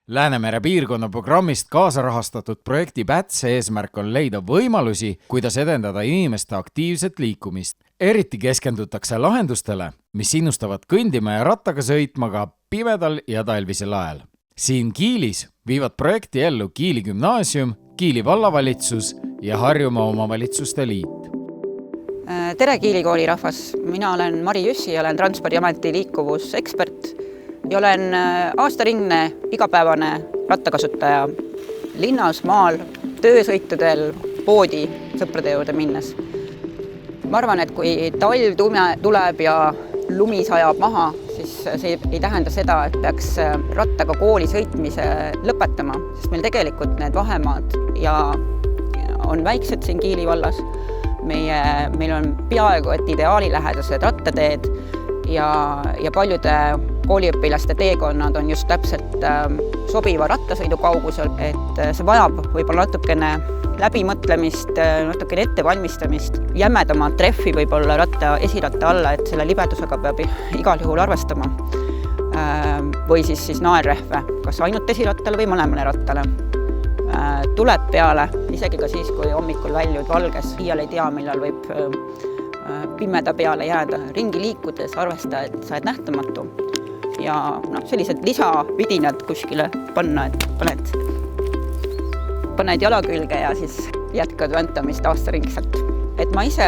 Läänemere piirkonna programmist kaasarahastatud projekti PÄTS eesmärk on leida võimalusi, kuidas edendada inimeste aktiivset liikumist. Eriti keskendutakse lahendustele, mis innustavad kõndima ja rattaga sõitma ka pimedal ja talvisel ajal. Siin Kiilis viivad projekti ellu Kiili gümnaasium, Kiili vallavalitsus ja Harjumaa omavalitsuste liit. Tere Kiili kooli rahvas, mina olen Mari Jüssi ja olen Transpordiameti liikuvusekspert ja olen aastaringne igapäevane rattakasutaja linnas, maal, töösõitudel, poodi, sõprade juurde minnes. Ma arvan, et kui talv tuleb ja lumi sajab maha, siis see ei tähenda seda, et peaks rattaga kooli sõitmise lõpetama, sest meil tegelikult need vahemaad ja on väiksed siin Kiili vallas. Meil on peaaegu et ideaalilähedased rattateed ja paljude kooliõpilaste teekonnad on just täpselt sobiva rattasõidu kaugusel, et see vajab võib-olla natukene läbimõtlemist, natukene ettevalmistamist, jämedamat treffi võib-olla esiratta alla, et selle libedusega peab igal juhul arvestama. Või siis naelrehve, kas ainult esirattale või mõlemale rattale. Tuleb peale, isegi ka siis, kui hommikul väljud valges, iial ei tea, millal võib pimeda peale jääda. Ringi liikudes arvesta, et sa oled nähtamatu ja sellised lisavidinad kuskile panna, et paned jala külge ja siis jätkad väntamist aastaringselt. Et ma ise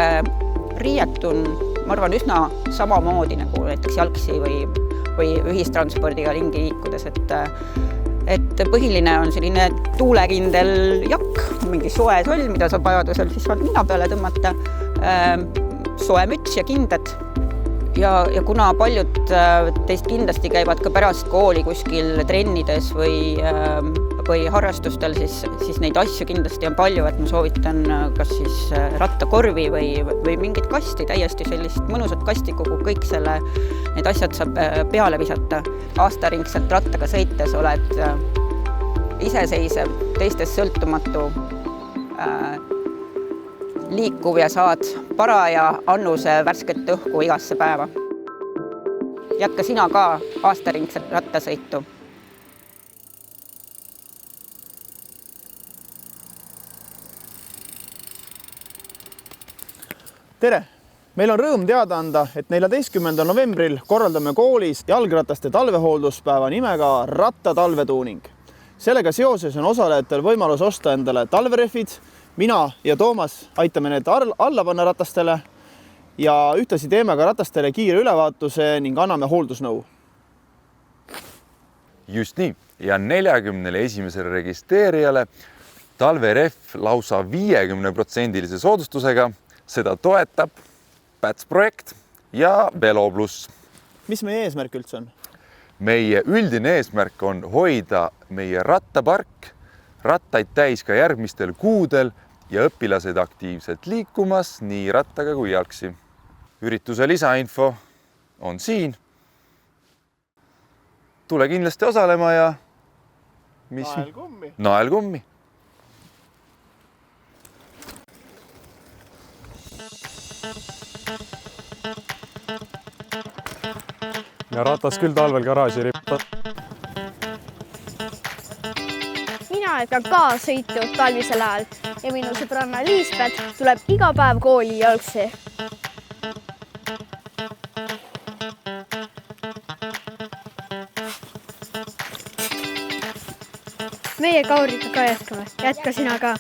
riietun, ma arvan, üsna samamoodi nagu näiteks jalgsi või ühistranspordiga ringi liikudes, et põhiline on selline tuulekindel jakk, mingi soe soll, mida saab vajadusel siis nina peale tõmmata, soe müts ja kindad. Ja kuna paljud teist kindlasti käivad ka pärast kooli kuskil trennides või harrastustel, siis neid asju kindlasti on palju, et ma soovitan kas siis rattakorvi või mingit kasti, täiesti sellist mõnusat kasti, kuhu kõik need asjad saab peale visata. Aastaringselt rattaga sõites oled iseseisev, teistest sõltumatu, liikuv ja saad paraja annuse värsket õhku igasse päeva. Jätka sina ka aastaringselt rattasõitu. Tere! Meil on rõõm teada anda, et 14. novembril korraldame koolis jalgrataste talvehoolduspäeva nimega Rattatalvetuuning. Sellega seoses on osalejatel võimalus osta endale talverehvid. Mina ja Toomas aitame need alla panna ratastele ja ühtlasi teeme ka ratastele kiire ülevaatuse ning anname hooldusnõu. Just nii. Ja 41. registreerijale talverehv lausa 50% soodustusega. Seda toetab PÄTS projekt ja Veloplus. Mis meie eesmärk üldse on? Meie üldine eesmärk on hoida meie rattapark rattaid täis ka järgmistel kuudel ja õpilased aktiivselt liikumas nii rattaga kui jalgsi. Ürituse lisainfo on siin. Tule kindlasti osalema ja nael kummi. Ja ratas küll talvel garaaži rippa. Mina jätkan ka sõitu talvisel ajal ja minu sõbranna Liisbeth tuleb iga päev kooli jalgsi. Meie Kauriga ka jätkame. Jätka sina ka.